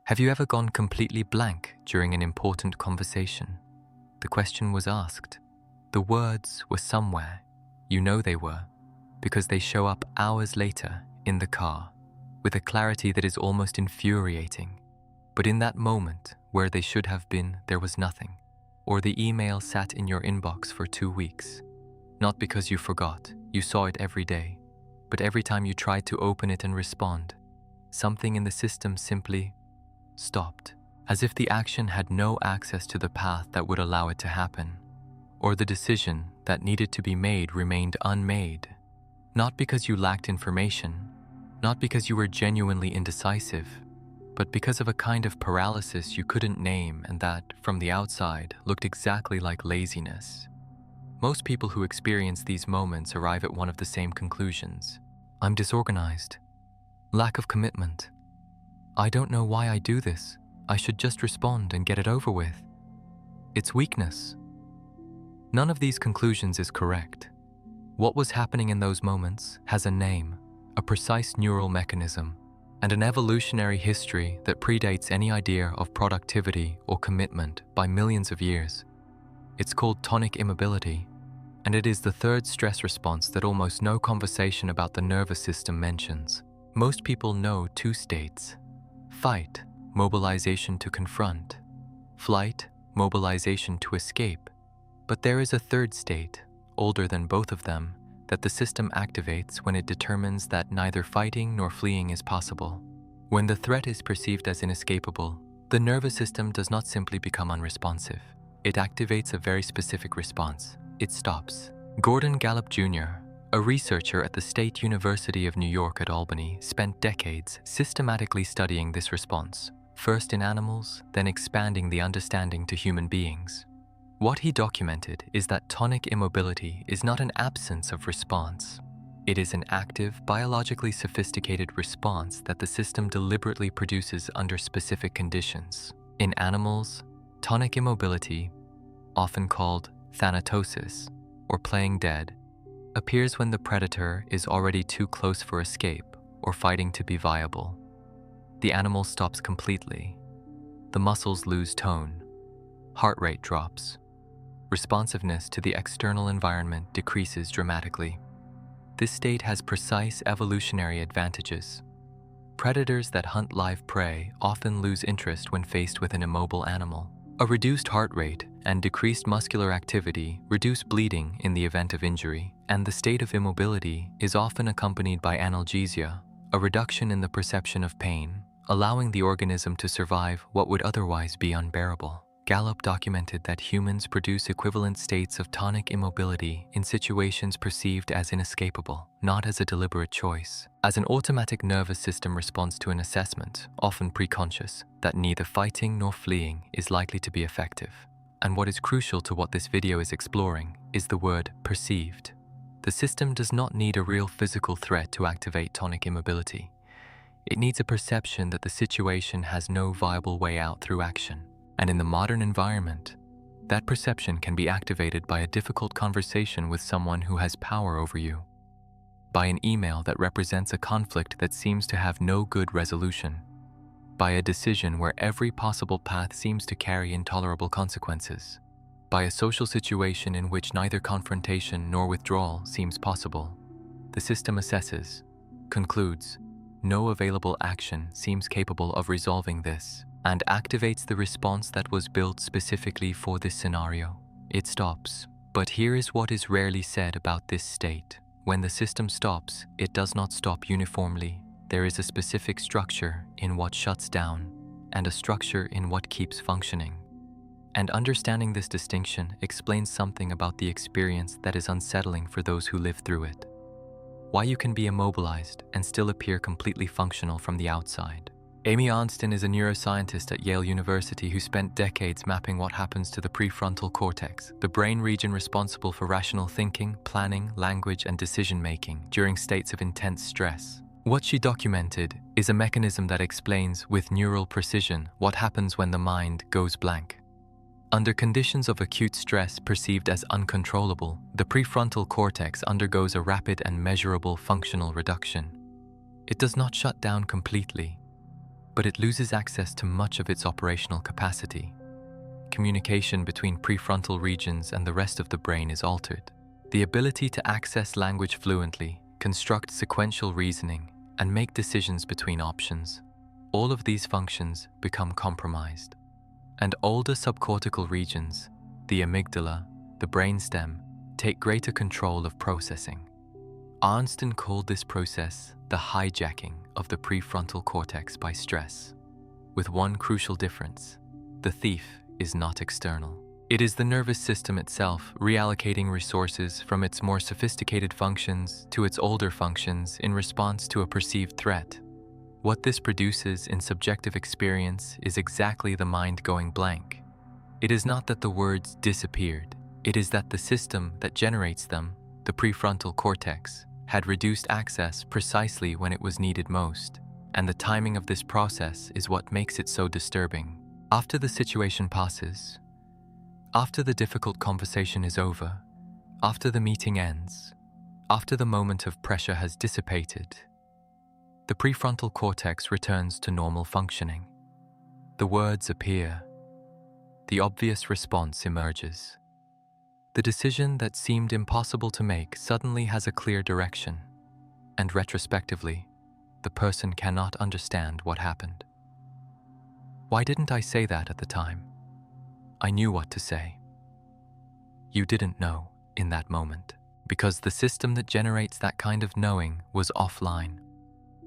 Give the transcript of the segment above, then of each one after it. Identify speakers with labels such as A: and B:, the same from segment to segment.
A: Have you ever gone completely blank during an important conversation? The question was asked. The words were somewhere. You know they were, because they show up hours later in the car with a clarity that is almost infuriating. But in that moment, where they should have been, there was nothing. Or the email sat in your inbox for 2 weeks. Not because you forgot, you saw it every day, but every time you tried to open it and respond, something in the system simply stopped, as if the action had no access to the path that would allow it to happen, or the decision that needed to be made remained unmade. Not because you lacked information, not because you were genuinely indecisive, but because of a kind of paralysis you couldn't name and that, from the outside, looked exactly like laziness. Most people who experience these moments arrive at one of the same conclusions. I'm disorganized. Lack of commitment. I don't know why I do this. I should just respond and get it over with. It's weakness. None of these conclusions is correct. What was happening in those moments has a name, a precise neural mechanism, and an evolutionary history that predates any idea of productivity or commitment by millions of years. It's called tonic immobility, and it is the third stress response that almost no conversation about the nervous system mentions. Most people know 2 states: fight, mobilization to confront; flight, mobilization to escape. But there is a third state, older than both of them, that the system activates when it determines that neither fighting nor fleeing is possible. When the threat is perceived as inescapable, the nervous system does not simply become unresponsive. It activates a very specific response. It stops. Gordon Gallup Jr., a researcher at the State University of New York at Albany, spent decades systematically studying this response, first in animals, then expanding the understanding to human beings. What he documented is that tonic immobility is not an absence of response. It is an active, biologically sophisticated response that the system deliberately produces under specific conditions. In animals, tonic immobility, often called thanatosis, or playing dead, appears when the predator is already too close for escape or fighting to be viable. The animal stops completely. The muscles lose tone. Heart rate drops. Responsiveness to the external environment decreases dramatically. This state has precise evolutionary advantages. Predators that hunt live prey often lose interest when faced with an immobile animal. A reduced heart rate and decreased muscular activity reduce bleeding in the event of injury, and the state of immobility is often accompanied by analgesia, a reduction in the perception of pain, allowing the organism to survive what would otherwise be unbearable. Gallup documented that humans produce equivalent states of tonic immobility in situations perceived as inescapable, not as a deliberate choice, as an automatic nervous system response to an assessment, often preconscious, that neither fighting nor fleeing is likely to be effective. And what is crucial to what this video is exploring is the word perceived. The system does not need a real physical threat to activate tonic immobility. It needs a perception that the situation has no viable way out through action. And in the modern environment, that perception can be activated by a difficult conversation with someone who has power over you, by an email that represents a conflict that seems to have no good resolution, by a decision where every possible path seems to carry intolerable consequences, by a social situation in which neither confrontation nor withdrawal seems possible. The system assesses, concludes, no available action seems capable of resolving this, and activates the response that was built specifically for this scenario. It stops. But here is what is rarely said about this state. When the system stops, it does not stop uniformly. There is a specific structure in what shuts down, and a structure in what keeps functioning. And understanding this distinction explains something about the experience that is unsettling for those who live through it. Why you can be immobilized and still appear completely functional from the outside. Amy Arnsten is a neuroscientist at Yale University who spent decades mapping what happens to the prefrontal cortex, the brain region responsible for rational thinking, planning, language, and decision-making during states of intense stress. What she documented is a mechanism that explains with neural precision what happens when the mind goes blank. Under conditions of acute stress perceived as uncontrollable, the prefrontal cortex undergoes a rapid and measurable functional reduction. It does not shut down completely, but it loses access to much of its operational capacity. Communication between prefrontal regions and the rest of the brain is altered. The ability to access language fluently, construct sequential reasoning, and make decisions between options, all of these functions become compromised. And older subcortical regions, the amygdala, the brainstem, take greater control of processing. Arnsten called this process the hijacking of the prefrontal cortex by stress, with one crucial difference: the thief is not external. It is the nervous system itself reallocating resources from its more sophisticated functions to its older functions in response to a perceived threat. What this produces in subjective experience is exactly the mind going blank. It is not that the words disappeared, it is that the system that generates them, the prefrontal cortex, had reduced access precisely when it was needed most, and the timing of this process is what makes it so disturbing. After the situation passes, after the difficult conversation is over, after the meeting ends, after the moment of pressure has dissipated, the prefrontal cortex returns to normal functioning. The words appear. The obvious response emerges. The decision that seemed impossible to make suddenly has a clear direction, and retrospectively, the person cannot understand what happened. Why didn't I say that at the time? I knew what to say. You didn't know in that moment, because the system that generates that kind of knowing was offline.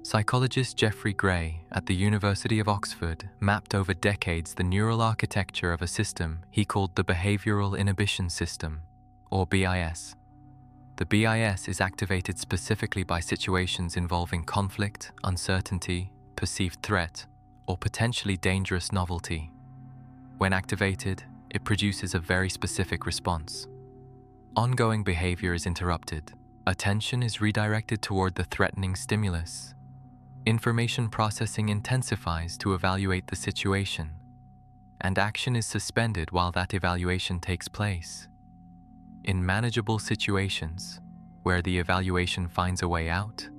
A: Psychologist Geoffrey Gray at the University of Oxford mapped over decades the neural architecture of a system he called the Behavioral Inhibition System, or BIS. The BIS is activated specifically by situations involving conflict, uncertainty, perceived threat, or potentially dangerous novelty. When activated, it produces a very specific response. Ongoing behavior is interrupted. Attention is redirected toward the threatening stimulus. Information processing intensifies to evaluate the situation, and action is suspended while that evaluation takes place. In manageable situations, where the evaluation finds a way out,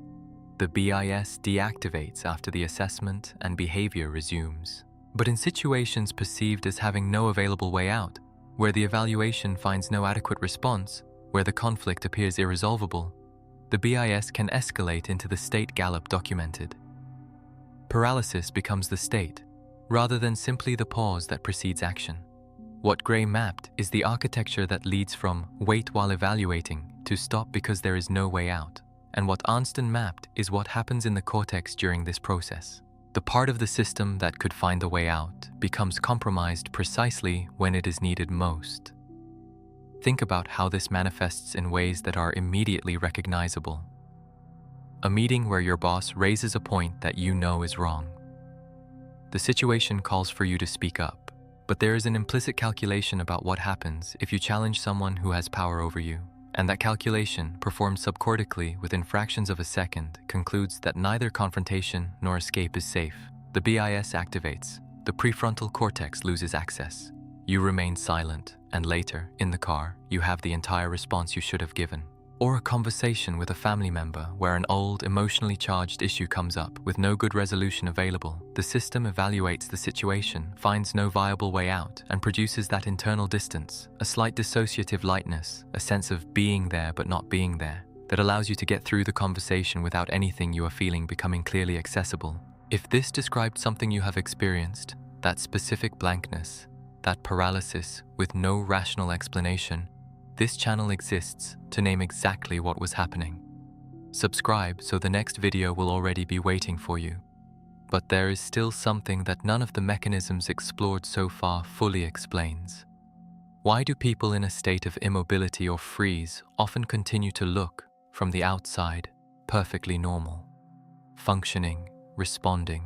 A: the BIS deactivates after the assessment and behavior resumes. But in situations perceived as having no available way out, where the evaluation finds no adequate response, where the conflict appears irresolvable, the BIS can escalate into the state Gallup documented. Paralysis becomes the state, rather than simply the pause that precedes action. What Gray mapped is the architecture that leads from wait while evaluating to stop because there is no way out. And what Arnsten mapped is what happens in the cortex during this process. The part of the system that could find a way out becomes compromised precisely when it is needed most. Think about how this manifests in ways that are immediately recognizable. A meeting where your boss raises a point that you know is wrong. The situation calls for you to speak up, but there is an implicit calculation about what happens if you challenge someone who has power over you, and that calculation, performed subcortically within fractions of a second, concludes that neither confrontation nor escape is safe. The BIS activates. The prefrontal cortex loses access. You remain silent, and later, in the car, you have the entire response you should have given. Or a conversation with a family member where an old, emotionally charged issue comes up with no good resolution available. The system evaluates the situation, finds no viable way out, and produces that internal distance, a slight dissociative lightness, a sense of being there but not being there, that allows you to get through the conversation without anything you are feeling becoming clearly accessible. If this described something you have experienced, that specific blankness, that paralysis with no rational explanation, this channel exists to name exactly what was happening. Subscribe so the next video will already be waiting for you. But there is still something that none of the mechanisms explored so far fully explains. Why do people in a state of immobility or freeze often continue to look, from the outside, perfectly normal, functioning, responding,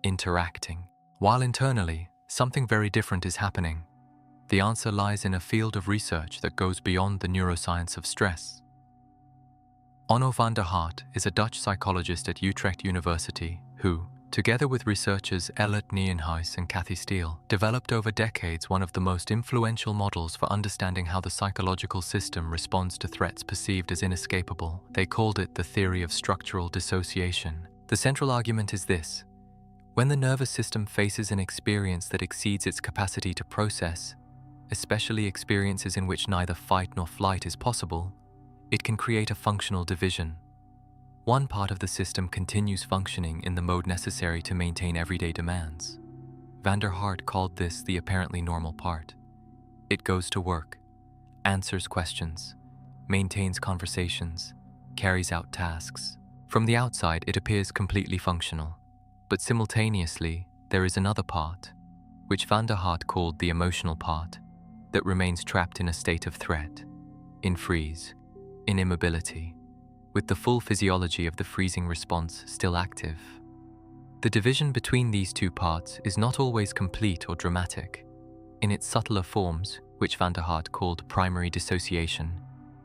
A: interacting, while internally, something very different is happening? The answer lies in a field of research that goes beyond the neuroscience of stress. Onno van der Hart is a Dutch psychologist at Utrecht University who, together with researchers Elliot Nienhuis and Kathy Steele, developed over decades one of the most influential models for understanding how the psychological system responds to threats perceived as inescapable. They called it the theory of structural dissociation. The central argument is this: When the nervous system faces an experience that exceeds its capacity to process, especially experiences in which neither fight nor flight is possible, it can create a functional division. One part of the system continues functioning in the mode necessary to maintain everyday demands. Van der Hart called this the apparently normal part. It goes to work, answers questions, maintains conversations, carries out tasks. From the outside, it appears completely functional. But simultaneously, there is another part, which Van der Hart called the emotional part, that remains trapped in a state of threat, in freeze, in immobility, with the full physiology of the freezing response still active. The division between these two parts is not always complete or dramatic. In its subtler forms, which Van der Hart called primary dissociation,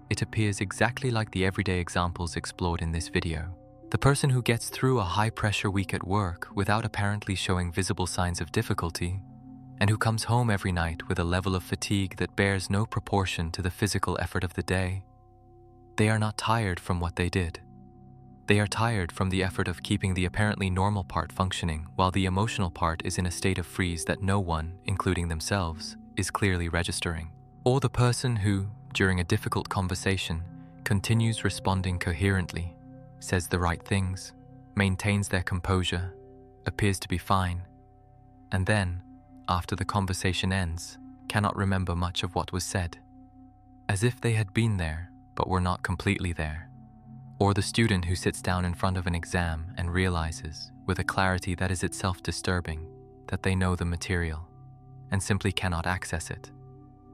A: it appears exactly like the everyday examples explored in this video. The person who gets through a high-pressure week at work without apparently showing visible signs of difficulty, and who comes home every night with a level of fatigue that bears no proportion to the physical effort of the day, they are not tired from what they did. They are tired from the effort of keeping the apparently normal part functioning while the emotional part is in a state of freeze that no one, including themselves, is clearly registering. Or the person who, during a difficult conversation, continues responding coherently, says the right things, maintains their composure, appears to be fine, and then, after the conversation ends, cannot remember much of what was said, as if they had been there but were not completely there. Or the student who sits down in front of an exam and realizes, with a clarity that is itself disturbing, that they know the material, and simply cannot access it.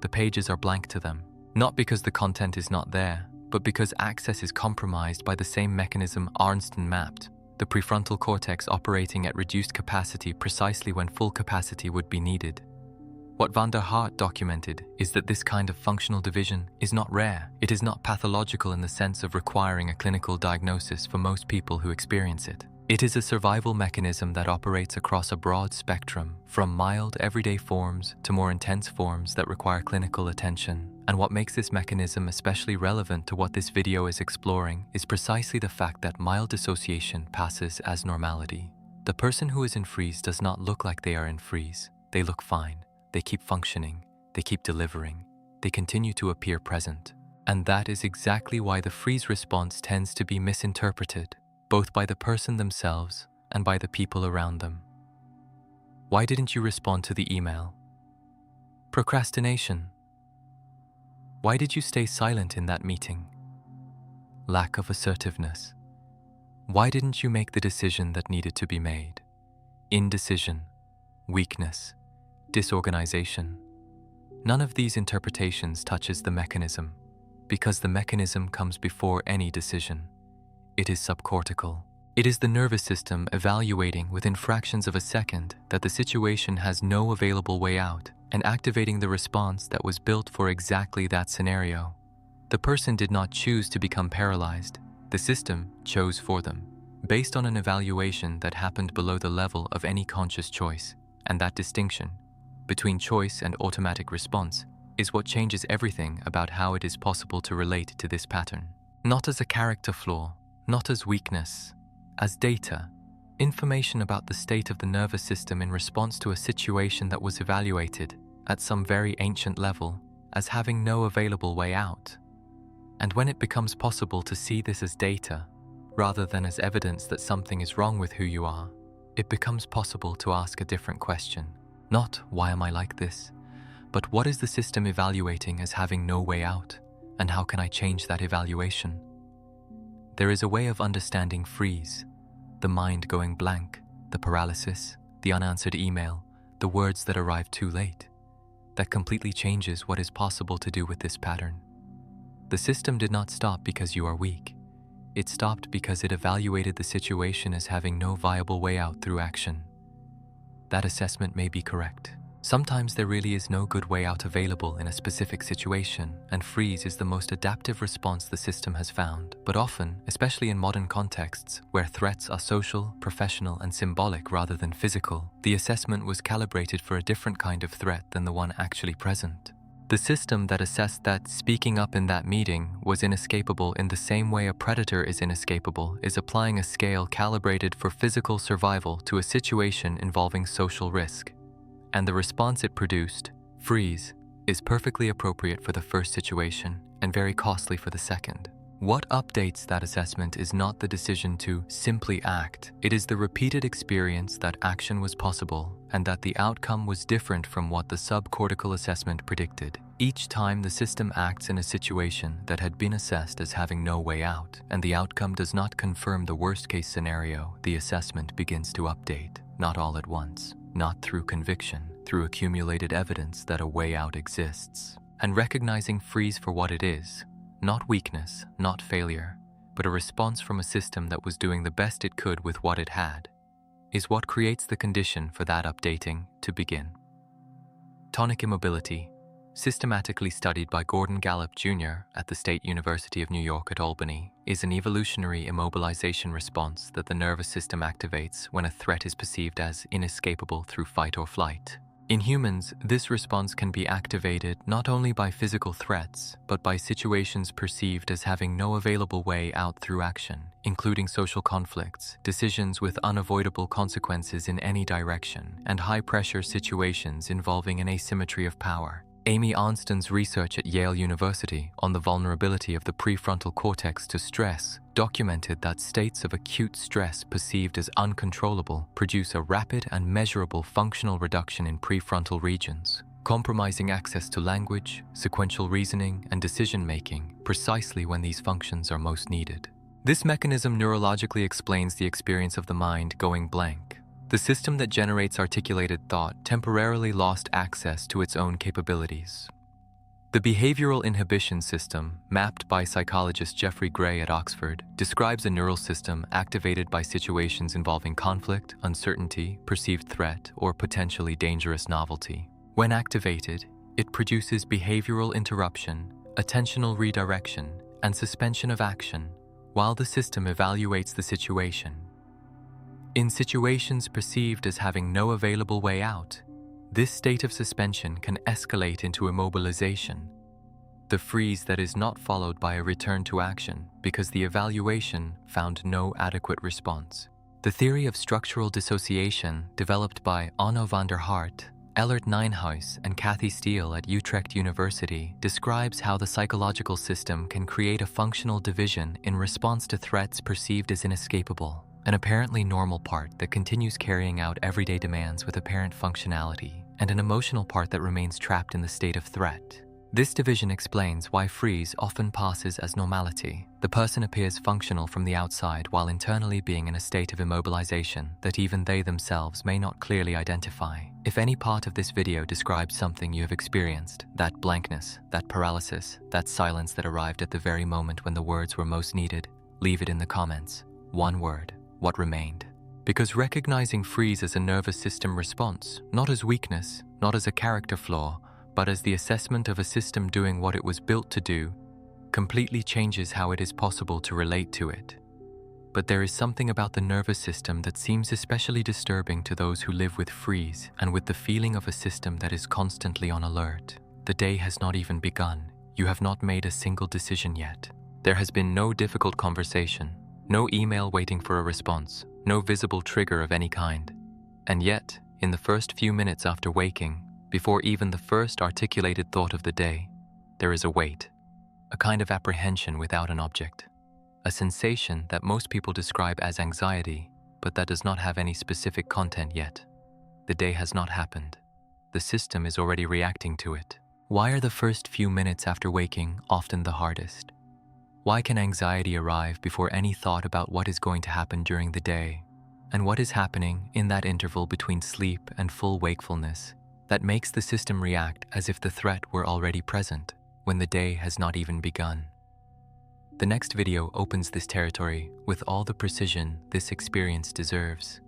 A: The pages are blank to them, not because the content is not there, but because access is compromised by the same mechanism Arnsten mapped, the prefrontal cortex operating at reduced capacity precisely when full capacity would be needed. What Van der Hart documented is that this kind of functional division is not rare. It is not pathological in the sense of requiring a clinical diagnosis for most people who experience it. It is a survival mechanism that operates across a broad spectrum, from mild everyday forms to more intense forms that require clinical attention. And what makes this mechanism especially relevant to what this video is exploring is precisely the fact that mild dissociation passes as normality. The person who is in freeze does not look like they are in freeze. They look fine. They keep functioning, they keep delivering, they continue to appear present. And that is exactly why the freeze response tends to be misinterpreted, both by the person themselves and by the people around them. Why didn't you respond to the email? Procrastination. Why did you stay silent in that meeting? Lack of assertiveness. Why didn't you make the decision that needed to be made? Indecision, weakness, disorganization. None of these interpretations touches the mechanism, because the mechanism comes before any decision. It is subcortical. It is the nervous system evaluating within fractions of a second that the situation has no available way out and activating the response that was built for exactly that scenario. The person did not choose to become paralyzed. The system chose for them, based on an evaluation that happened below the level of any conscious choice, and that distinction between choice and automatic response is what changes everything about how it is possible to relate to this pattern. Not as a character flaw, not as weakness, as data, information about the state of the nervous system in response to a situation that was evaluated at some very ancient level as having no available way out. And when it becomes possible to see this as data, rather than as evidence that something is wrong with who you are, it becomes possible to ask a different question. Not, why am I like this? But what is the system evaluating as having no way out? And how can I change that evaluation? There is a way of understanding freeze, the mind going blank, the paralysis, the unanswered email, the words that arrive too late, that completely changes what is possible to do with this pattern. The system did not stop because you are weak. It stopped because it evaluated the situation as having no viable way out through action. That assessment may be correct. Sometimes there really is no good way out available in a specific situation, and freeze is the most adaptive response the system has found. But often, especially in modern contexts, where threats are social, professional, and symbolic rather than physical, the assessment was calibrated for a different kind of threat than the one actually present. The system that assessed that speaking up in that meeting was inescapable in the same way a predator is inescapable is applying a scale calibrated for physical survival to a situation involving social risk. And the response it produced, freeze, is perfectly appropriate for the first situation and very costly for the second. What updates that assessment is not the decision to simply act. It is the repeated experience that action was possible and that the outcome was different from what the subcortical assessment predicted. Each time the system acts in a situation that had been assessed as having no way out, and the outcome does not confirm the worst-case scenario, the assessment begins to update, not all at once, not through conviction, through accumulated evidence that a way out exists. And recognizing freeze for what it is, not weakness, not failure, but a response from a system that was doing the best it could with what it had, is what creates the condition for that updating to begin. Tonic immobility, systematically studied by Gordon Gallup Jr. at the State University of New York at Albany, is an evolutionary immobilization response that the nervous system activates when a threat is perceived as inescapable through fight or flight. In humans, this response can be activated not only by physical threats, but by situations perceived as having no available way out through action, including social conflicts, decisions with unavoidable consequences in any direction, and high-pressure situations involving an asymmetry of power. Amy Arnstein's research at Yale University on the vulnerability of the prefrontal cortex to stress documented that states of acute stress perceived as uncontrollable produce a rapid and measurable functional reduction in prefrontal regions, compromising access to language, sequential reasoning, and decision-making precisely when these functions are most needed. This mechanism neurologically explains the experience of the mind going blank. The system that generates articulated thought temporarily lost access to its own capabilities. The behavioral inhibition system, mapped by psychologist Geoffrey Gray at Oxford, describes a neural system activated by situations involving conflict, uncertainty, perceived threat, or potentially dangerous novelty. When activated, it produces behavioral interruption, attentional redirection, and suspension of action, while the system evaluates the situation. In situations perceived as having no available way out, this state of suspension can escalate into immobilization, the freeze that is not followed by a return to action because the evaluation found no adequate response. The theory of structural dissociation, developed by Onno van der Hart, Ellert Nijenhuis, and Kathy Steele at Utrecht University, describes how the psychological system can create a functional division in response to threats perceived as inescapable. An apparently normal part that continues carrying out everyday demands with apparent functionality, and an emotional part that remains trapped in the state of threat. This division explains why freeze often passes as normality. The person appears functional from the outside while internally being in a state of immobilization that even they themselves may not clearly identify. If any part of this video describes something you have experienced, that blankness, that paralysis, that silence that arrived at the very moment when the words were most needed, leave it in the comments. One word. What remained. Because recognizing freeze as a nervous system response, not as weakness, not as a character flaw, but as the assessment of a system doing what it was built to do, completely changes how it is possible to relate to it. But there is something about the nervous system that seems especially disturbing to those who live with freeze and with the feeling of a system that is constantly on alert. The day has not even begun. You have not made a single decision yet. There has been no difficult conversation. No email waiting for a response, no visible trigger of any kind. And yet, in the first few minutes after waking, before even the first articulated thought of the day, there is a wait, a kind of apprehension without an object, a sensation that most people describe as anxiety, but that does not have any specific content yet. The day has not happened. The system is already reacting to it. Why are the first few minutes after waking often the hardest? Why can anxiety arrive before any thought about what is going to happen during the day, and what is happening in that interval between sleep and full wakefulness that makes the system react as if the threat were already present when the day has not even begun? The next video opens this territory with all the precision this experience deserves.